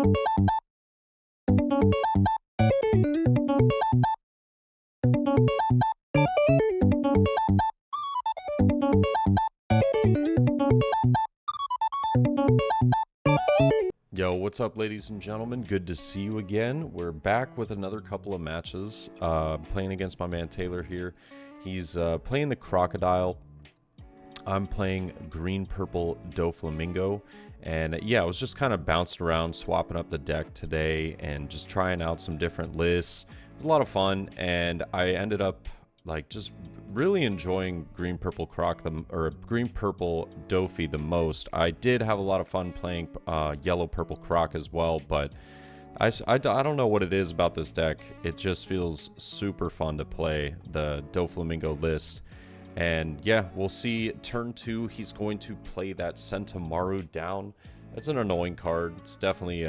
Yo, what's up, ladies and gentlemen? Good to see you again. We're back with another couple of matches, playing against my man Taylor here. He's playing the Crocodile. I'm playing green-purple Doflamingo. And yeah, I was just kind of bouncing around, swapping up the deck today, and just trying out some different lists. It was a lot of fun, and I ended up like just really enjoying green-purple Croc, or green-purple Doffy the most. I did have a lot of fun playing yellow-purple Croc as well, but I don't know what it is about this deck. It just feels super fun to play the Doflamingo list. And yeah, we'll see. Turn 2, he's going to play that Sentamaru down. It's an annoying card. It's definitely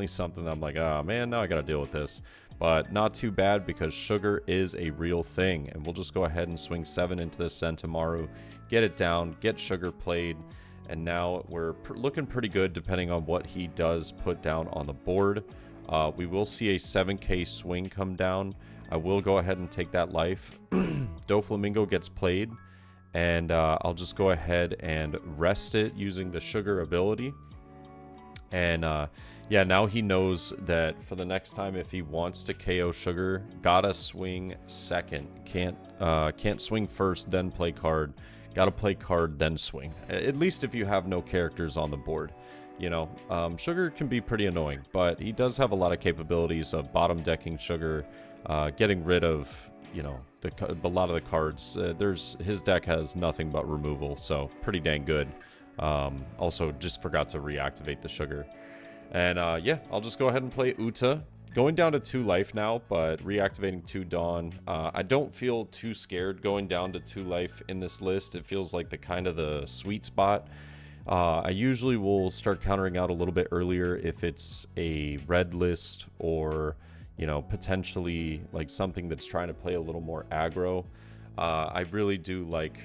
something that I'm like, oh man, now I gotta deal with this. But not too bad, because sugar is a real thing. And we'll just go ahead and swing 7 into this Sentamaru, get it down, get sugar played. And now we're looking pretty good depending on what he does put down on the board. We will see a 7k swing come down. I will go ahead and take that life. Doflamingo gets played. And I'll just go ahead and rest it using the sugar ability. And yeah, now he knows that for the next time, if he wants to KO sugar, gotta swing second. Can't swing first, then play card. Gotta play card, then swing. At least if you have no characters on the board. You know, sugar can be pretty annoying, but he does have a lot of capabilities of bottom decking sugar, getting rid of, you know, a lot of the cards. His deck has nothing but removal, so pretty dang good. Also, just forgot to reactivate the sugar. And yeah, I'll just go ahead and play Uta. Going down to 2 life now, but reactivating 2 Dawn. I don't feel too scared going down to 2 life in this list. It feels like the sweet spot. I usually will start countering out a little bit earlier if it's a red list, or, you know, potentially like something that's trying to play a little more aggro. I really do like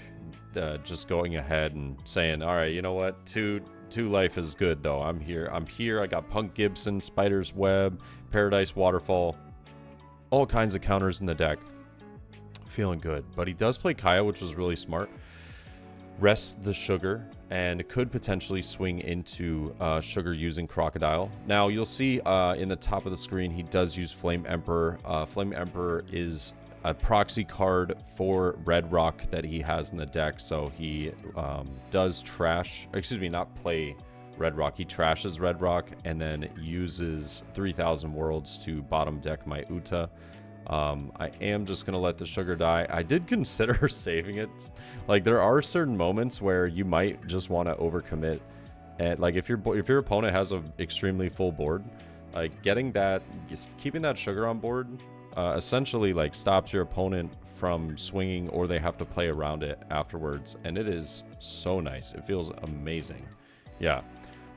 just going ahead and saying, all right, you know what, two life is good though. I'm here. I got Punk Gibson, Spider's Web, Paradise Waterfall, all kinds of counters in the deck. Feeling good. But he does play Kaya, which was really smart. Rests the sugar and could potentially swing into sugar using Crocodile. Now you'll see in the top of the screen he does use Flame Emperor. Flame Emperor is a proxy card for Red Rock that he has in the deck, so he does not play Red Rock. He trashes Red Rock and then uses 3000 Worlds to bottom deck my Uta. I am just gonna let the sugar die. I did consider saving it. Like, there are certain moments where you might just want to overcommit, and like if your opponent has an extremely full board, like keeping that sugar on board essentially like stops your opponent from swinging, or they have to play around it afterwards, and it is so nice. It feels amazing. Yeah,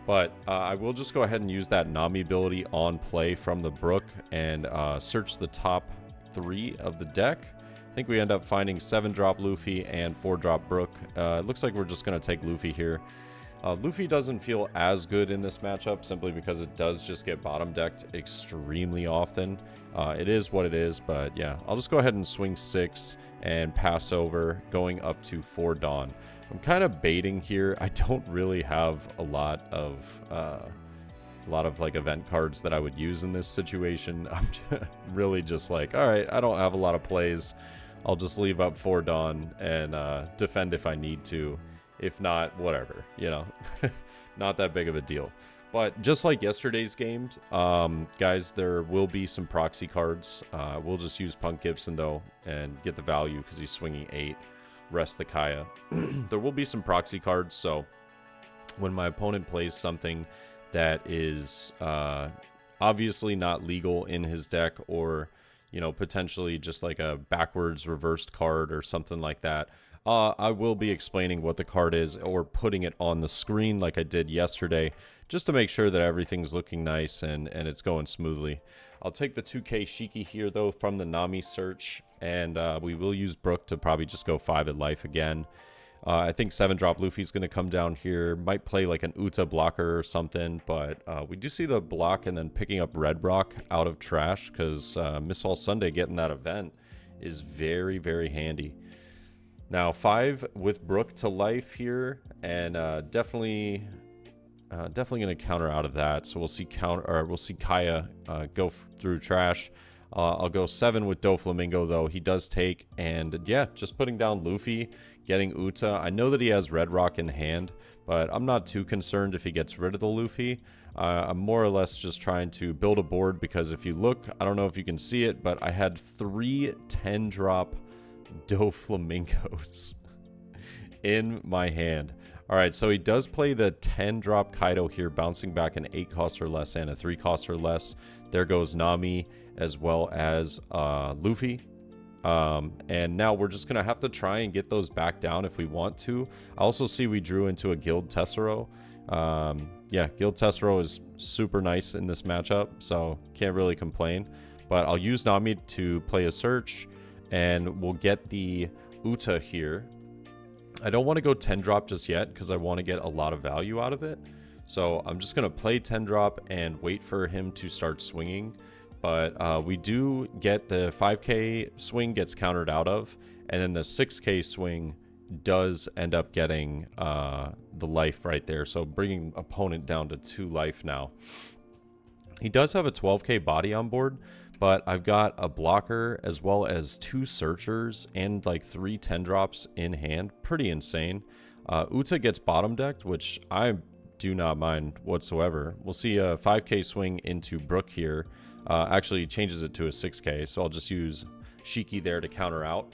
but I will just go ahead and use that Nami ability on play from the Brook and search the top 3 of the deck. I think we end up finding 7-drop Luffy and 4-drop Brook. It looks like we're just going to take Luffy here. Luffy doesn't feel as good in this matchup simply because it does just get bottom decked extremely often. It is what it is, but yeah, I'll just go ahead and swing 6 and pass over, going up to 4 Dawn. I'm kind of baiting here. I don't really have a lot of like event cards that I would use in this situation. I'm really just like, all right, I don't have a lot of plays. I'll just leave up 4 Dawn and defend if I need to. If not, whatever, you know. Not that big of a deal. But just like yesterday's games, guys, there will be some proxy cards. We'll just use Punk Gibson, though, and get the value because he's swinging 8. Rest the Kaya. There will be some proxy cards, so when my opponent plays something that is obviously not legal in his deck, or, you know, potentially just like a backwards reversed card or something like that, I will be explaining what the card is or putting it on the screen like I did yesterday, just to make sure that everything's looking nice and it's going smoothly. I'll take the 2k Shiki here, though, from the Nami search, and we will use Brook to probably just go 5 at life again. I think 7-drop Luffy's going to come down here. Might play like an Uta blocker or something, but we do see the block and then picking up Red Rock out of trash because Miss All Sunday getting that event is very, very handy. Now 5 with Brook to life here, and definitely going to counter out of that. So we'll see Kaya go through trash. I'll go 7 with Doflamingo though. He does take, and yeah, just putting down Luffy, getting Uta. I know that he has Red Rock in hand, but I'm not too concerned if he gets rid of the Luffy. I'm more or less just trying to build a board because if you look, I don't know if you can see it, but I had 3 10-drop Doflamingos in my hand. All right, so he does play the 10-drop Kaido here, bouncing back an 8 cost or less and a 3 cost or less. There goes Nami as well as Luffy. And now we're just going to have to try and get those back down if we want to. I also see we drew into a Guild Tessero. Yeah, Guild Tessero is super nice in this matchup, so can't really complain. But I'll use Nami to play a search, and we'll get the Uta here. I don't want to go 10-drop just yet because I want to get a lot of value out of it. So I'm just going to play 10-drop and wait for him to start swinging. But we do get the 5k swing gets countered out of, and then the 6k swing does end up getting the life right there. So bringing opponent down to 2 life now. He does have a 12k body on board, but I've got a blocker as well as 2 searchers and like 3 10-drops in hand. Pretty insane. Uta gets bottom decked, which I do not mind whatsoever. We'll see a 5k swing into Brook here. Actually changes it to a 6k, so I'll just use Shiki there to counter out.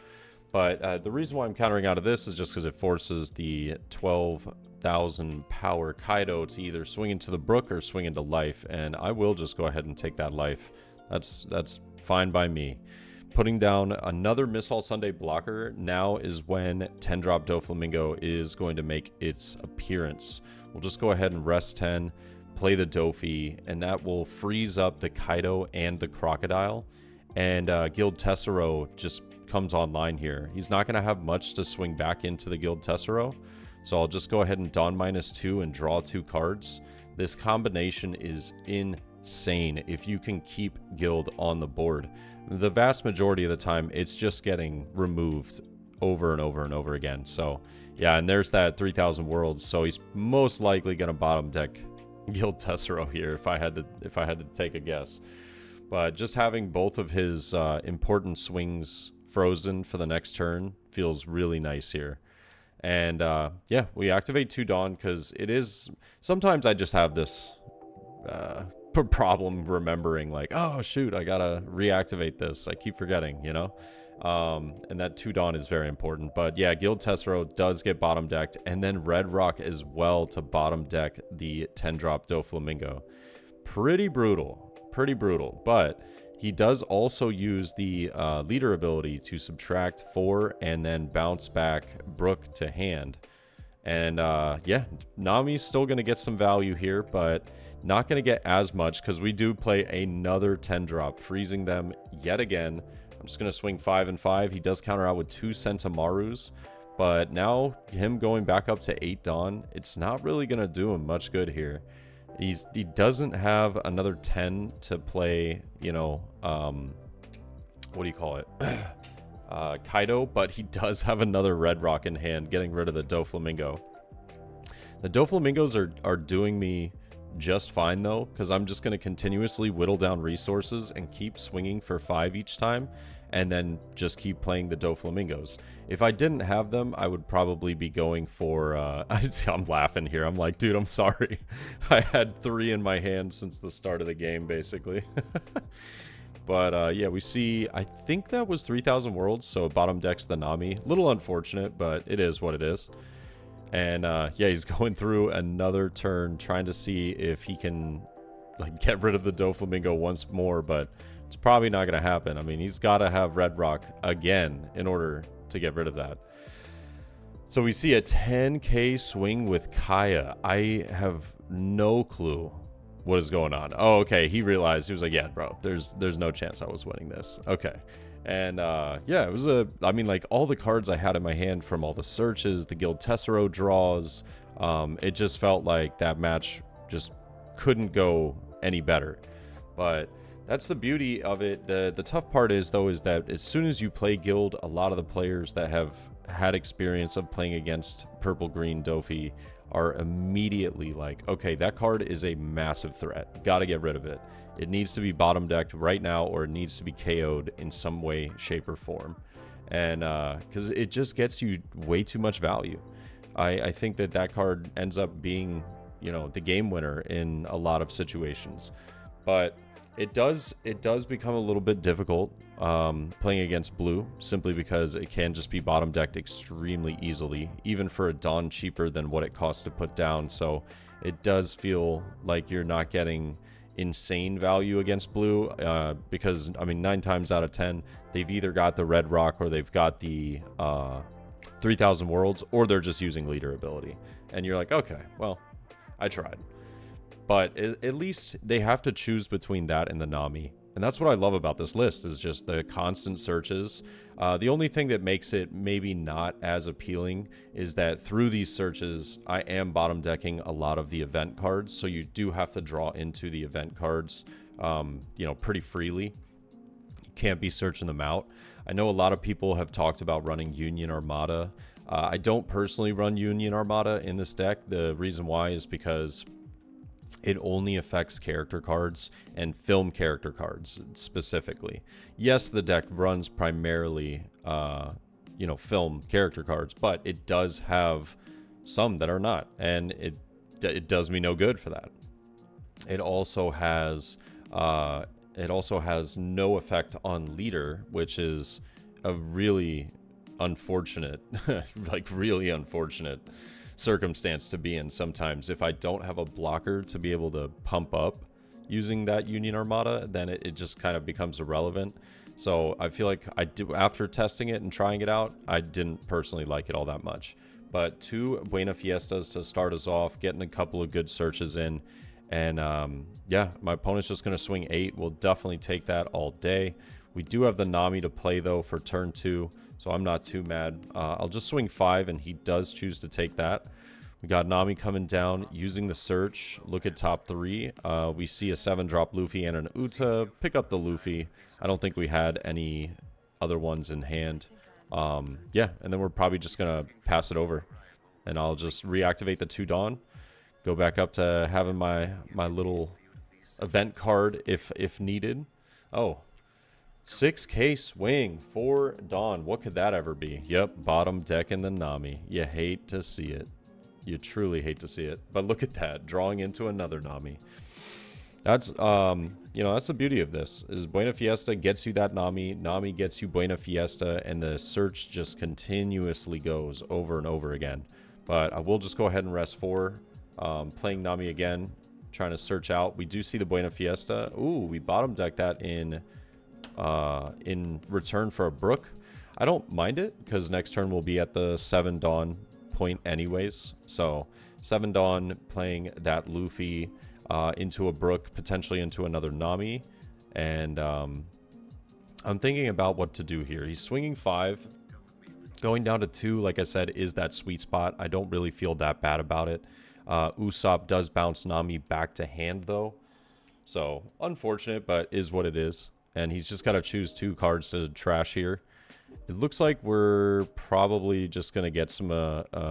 But the reason why I'm countering out of this is just because it forces the 12,000 power Kaido to either swing into the Brook or swing into life, and I will just go ahead and take that life. That's fine by me. Putting down another Miss All Sunday blocker now is when 10-drop Doflamingo is going to make its appearance. We'll just go ahead and rest 10, play the Doffy, and that will freeze up the Kaido and the Crocodile. And Guild Tessero just comes online here. He's not going to have much to swing back into the Guild Tessero, so I'll just go ahead and Dawn -2 and draw 2 cards. This combination is insane if you can keep Guild on the board. The vast majority of the time, it's just getting removed over and over and over again. So yeah, and there's that 3,000 worlds. So he's most likely going to bottom deck Guild Tessero here if I had to take a guess. But just having both of his important swings frozen for the next turn feels really nice here. And yeah, we activate 2 Dawn because it is sometimes I just have this problem remembering, like, oh shoot, I gotta reactivate this. I keep forgetting, you know. And that 2 Dawn is very important. But yeah, Guild Tessero does get bottom decked, and then Red Rock as well to bottom deck the 10-drop Doflamingo. Pretty brutal, but he does also use the leader ability to subtract 4 and then bounce back Brook to hand. And yeah, Nami's still going to get some value here, but not going to get as much because we do play another 10-drop, freezing them yet again. I'm just going to swing 5 and 5. He does counter out with 2 Sentamarus, but now him going back up to 8 Dawn, it's not really going to do him much good here. He doesn't have another 10 to play, you know, what do you call it? Kaido, but he does have another Red Rock in hand, getting rid of the Doflamingo. The Doflamingos are doing me just fine though, because I'm just going to continuously whittle down resources and keep swinging for 5 each time, and then just keep playing the Doflamingos. If I didn't have them, I would probably be going for I'm laughing here. I'm like, dude, I'm sorry. I had 3 in my hand since the start of the game, basically. But yeah, we see, I think that was 3,000 worlds, so bottom decks the Nami. Little unfortunate, but it is what it is. And yeah, he's going through another turn trying to see if he can like get rid of the Doflamingo once more, but it's probably not going to happen. I mean, he's got to have Red Rock again in order to get rid of that. So we see a 10k swing with Kaya. I have no clue what is going on. Oh, okay. He realized, he was like, yeah, bro, there's no chance I was winning this. Okay. And yeah, it was I mean, like, all the cards I had in my hand from all the searches, the Guild Tessero draws, it just felt like that match just couldn't go any better. But that's the beauty of it. The tough part is, though, is that as soon as you play Guild, a lot of the players that have had experience of playing against purple-green Doffy are immediately like, okay, that card is a massive threat. Got to get rid of it. It needs to be bottom decked right now, or it needs to be KO'd in some way, shape, or form. And because it just gets you way too much value. I think that card ends up being, you know, the game winner in a lot of situations. But it does become a little bit difficult playing against blue, simply because it can just be bottom decked extremely easily, even for a Dawn cheaper than what it costs to put down. So it does feel like you're not getting insane value against blue, because, I mean, 9 times out of 10, they've either got the red rock or they've got the 3000 worlds, or they're just using leader ability. And you're like, okay, well, I tried. But at least they have to choose between that and the Nami. And that's what I love about this list, is just the constant searches. The only thing that makes it maybe not as appealing is that through these searches, I am bottom decking a lot of the event cards. So you do have to draw into the event cards, you know, pretty freely. You can't be searching them out. I know a lot of people have talked about running Union Armada. I don't personally run Union Armada in this deck. The reason why is because it only affects character cards and film character cards specifically. Yes, the deck runs primarily, you know, film character cards, but it does have some that are not, and it does me no good for that. It also has no effect on leader, which is a really unfortunate, like really unfortunate circumstance to be in sometimes. If I don't have a blocker to be able to pump up using that Union Armada, then it just kind of becomes irrelevant. So I feel like after testing it and trying it out, I didn't personally like it all that much. But 2 Buena Fiestas to start us off, getting a couple of good searches in, and yeah, my opponent's just going to swing 8. We'll definitely take that all day. We do have the Nami to play, though, for turn 2, so I'm not too mad. I'll just swing 5, and he does choose to take that. We got Nami coming down, using the search. Look at top 3. We see a 7-drop Luffy and an Uta. Pick up the Luffy. I don't think we had any other ones in hand. Yeah, and then we're probably just going to pass it over. And I'll just reactivate the 2 Dawn. Go back up to having my little event card if needed. Oh, 6K swing for Dawn. What could that ever be? Yep, bottom deck in the Nami. You hate to see it. You truly hate to see it. But look at that, drawing into another Nami. That's you know, that's the beauty of this, is Buena Fiesta gets you that Nami, Nami gets you Buena Fiesta, and the search just continuously goes over and over again. But I will just go ahead and rest 4. Playing Nami again, trying to search out. We do see the Buena Fiesta. Ooh, we bottom deck that in return for a Brook. I don't mind it, because next turn we'll be at the 7 Dawn point anyways. So 7 Dawn, playing that Luffy into a Brook, potentially into another Nami. And I'm thinking about what to do here. He's swinging 5. Going down to 2, like I said, is that sweet spot. I don't really feel that bad about it. Usopp does bounce Nami back to hand, though. So, unfortunate, but is what it is. And he's just got to choose 2 cards to trash here. It looks like we're probably just going to get some,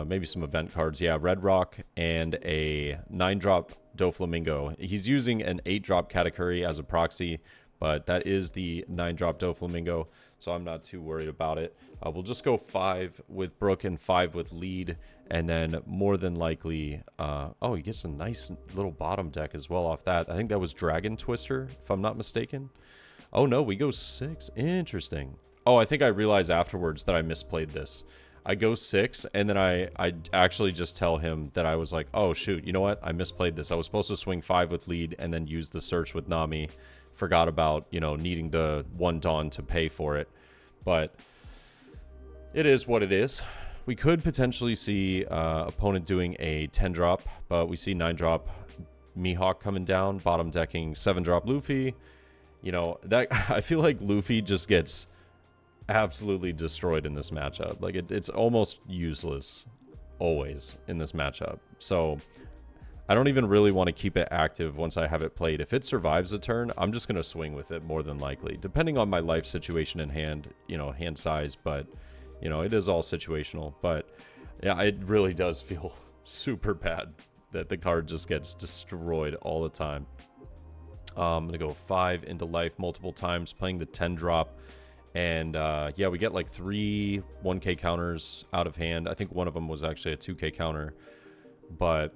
maybe some event cards. Yeah, Red Rock and a 9-drop Doflamingo. He's using an 8-drop Katakuri as a proxy, but that is the 9-drop Doflamingo, so I'm not too worried about it. We'll just go 5 with Brook and 5 with lead, and then more than likely, oh, he gets a nice little bottom deck as well off that. I think that was Dragon Twister, if I'm not mistaken. Oh no, we go 6. Interesting. Oh, I think I realized afterwards that I misplayed this. I go 6, and then I actually just tell him that I was like, oh shoot, you know what? I misplayed this. I was supposed to swing 5 with lead and then use the search with Nami. Forgot about, you know, needing the 1 Dawn to pay for it. But it is what it is. We could potentially see opponent doing a 10-drop, but we see 9-drop Mihawk coming down, bottom decking 7-drop Luffy. You know, that I feel like Luffy just gets absolutely destroyed in this matchup. Like, it's almost useless always in this matchup. So I don't even really want to keep it active once I have it played. If it survives a turn, I'm just going to swing with it more than likely, depending on my life situation in hand, you know, hand size. But, you know, it is all situational. But yeah, it really does feel super bad that the card just gets destroyed all the time. I'm going to go 5 into life multiple times, playing the 10 drop. And yeah, we get like 3 1k counters out of hand. I think one of them was actually a 2k counter. But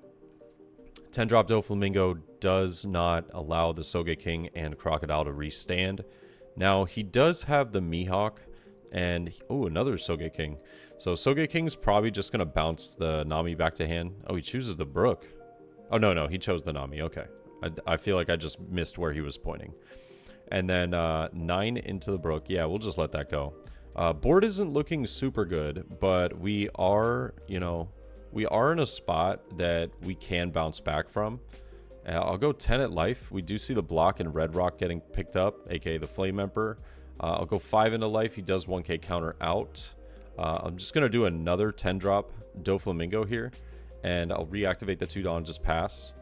10 drop Doflamingo does not allow the Sogeking and Crocodile to restand. Now, he does have the Mihawk and... oh, another Sogeking. So Sogeking's probably just going to bounce the Nami back to hand. Oh, he chooses the Brook. Oh, no, he chose the Nami. Okay. I feel like I just missed where he was pointing. And then 9 into the Brook. Yeah, we'll just let that go. Board isn't looking super good, but we are, you know, we are in a spot that we can bounce back from. I'll go 10 at life. We do see the block and Red Rock getting picked up, aka the Flame Emperor. I'll go 5 into life. He does 1k counter out. I'm just going to do another 10 drop Doflamingo here, and I'll reactivate the 2 Dawn, just pass.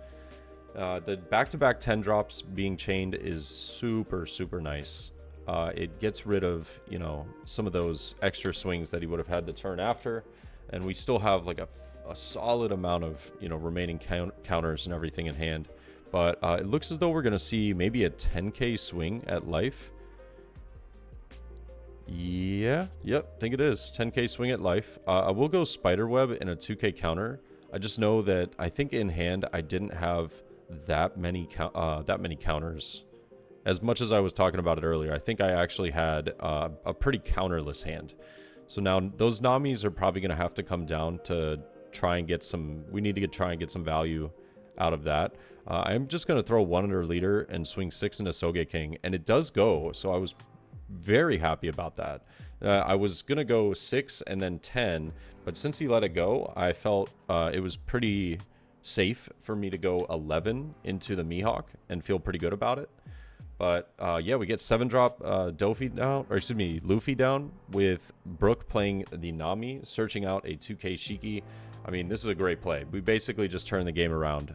The back-to-back 10 drops being chained is super, super nice. It gets rid of, you know, some of those extra swings that he would have had the turn after. And we still have like a solid amount of, you know, remaining counters and everything in hand. But it looks as though we're going to see maybe a 10k swing at life. Yeah, yep, think it is. 10k swing at life. I will go Spiderweb in a 2k counter. I just know that I think in hand I didn't have that many counters. As much as I was talking about it earlier, I think I actually had a pretty counterless hand. So now those Namis are probably going to have to come down to try and get some... we need to try and get some value out of that. I'm just going to throw 1 under leader and swing 6 into Sogeking, and it does go, so I was very happy about that. I was going to go 6 and then 10, but since he let it go, I felt it was pretty safe for me to go 11 into the Mihawk and feel pretty good about it. But yeah, we get 7 drop Doffy down, or excuse me, Luffy down, with Brook playing the Nami, searching out a 2k Shiki. I mean, this is a great play. We basically just turned the game around.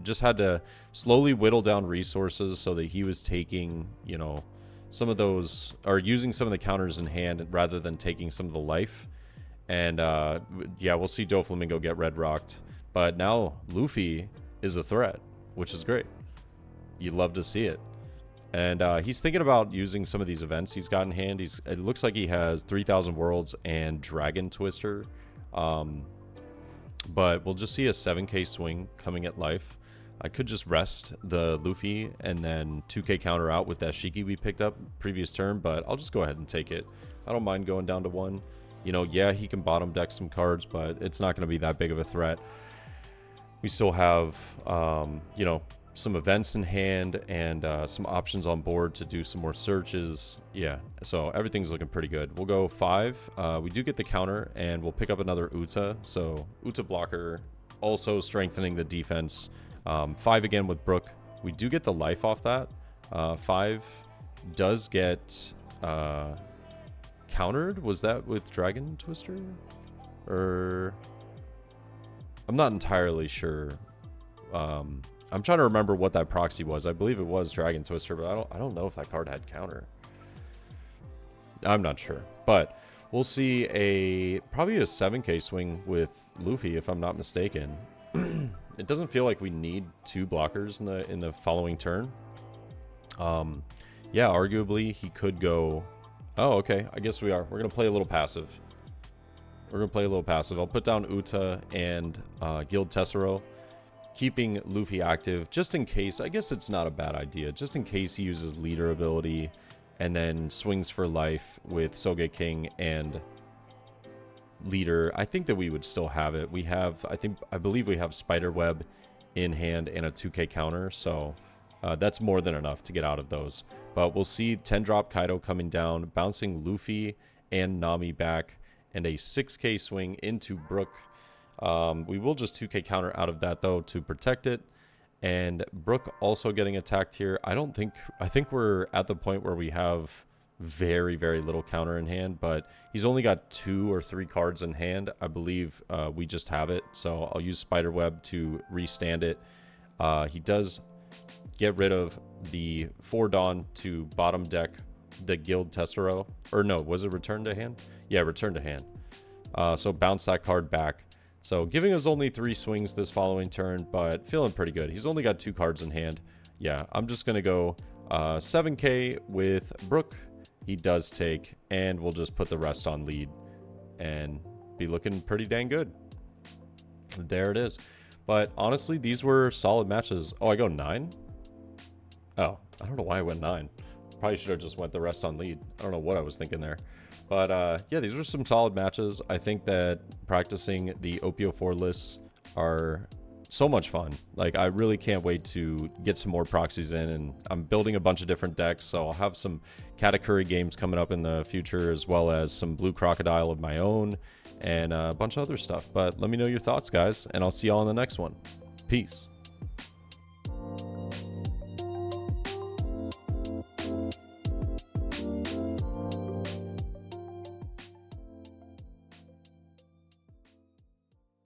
Just had to slowly whittle down resources so that he was taking, you know, some of those, or using some of the counters in hand rather than taking some of the life. And yeah, we'll see Doflamingo get red rocked. But now Luffy is a threat, which is great. You love to see it. And he's thinking about using some of these events he's got in hand. It looks like he has 3,000 Worlds and Dragon Twister. But we'll just see a 7k swing coming at life. I could just rest the Luffy and then 2k counter out with that Shiki we picked up previous turn, but I'll just go ahead and take it. I don't mind going down to 1. You know, yeah, he can bottom deck some cards, but it's not going to be that big of a threat. We still have, you know, some events in hand and some options on board to do some more searches. Yeah, so everything's looking pretty good. We'll go 5. We do get the counter, and we'll pick up another Uta. So Uta blocker, also strengthening the defense. 5 again with Brook. We do get the life off that. 5 does get countered. Was that with Dragon Twister? Or... I'm not entirely sure. I'm trying to remember what that proxy was. I believe it was Dragon Twister, but I don't know if that card had counter. I'm not sure. But we'll see probably a 7k swing with Luffy, if I'm not mistaken. It doesn't feel like we need 2 blockers in the following turn. Yeah, arguably he could go... Oh, okay. I guess we are. We're going to play a little passive. I'll put down Uta and Guild Tessero, keeping Luffy active just in case. I guess it's not a bad idea. Just in case he uses leader ability and then swings for life with Sogeking and leader. I think that we would still have it. We have, I believe we have Spiderweb in hand and a 2k counter, so that's more than enough to get out of those. But we'll see 10 drop Kaido coming down, bouncing Luffy and Nami back, and a 6k swing into Brook. We will just 2k counter out of that though to protect it. And Brook also getting attacked here. I think we're at the point where we have very, very little counter in hand, but he's only got 2 or 3 cards in hand. I believe we just have it, so I'll use Spiderweb to restand it. He does get rid of the 4 Dawn to bottom deck the Guild Testero. Or no, was it return to hand? Yeah, return to hand. So bounce that card back. So giving us only 3 swings this following turn, but feeling pretty good. He's only got 2 cards in hand. Yeah, I'm just going to go 7k with Brook. He does take, and we'll just put the rest on lead and be looking pretty dang good. There it is. But honestly, these were solid matches. Oh, I go 9? Oh, I don't know why I went 9. Probably should have just went the rest on lead. I don't know what I was thinking there. But yeah, these were some solid matches. I think that practicing the OP04 lists are so much fun. Like, I really can't wait to get some more proxies in, and I'm building a bunch of different decks, so I'll have some Katakuri games coming up in the future, as well as some Blue Crocodile of my own, and a bunch of other stuff. But let me know your thoughts, guys, and I'll see y'all in the next one. Peace.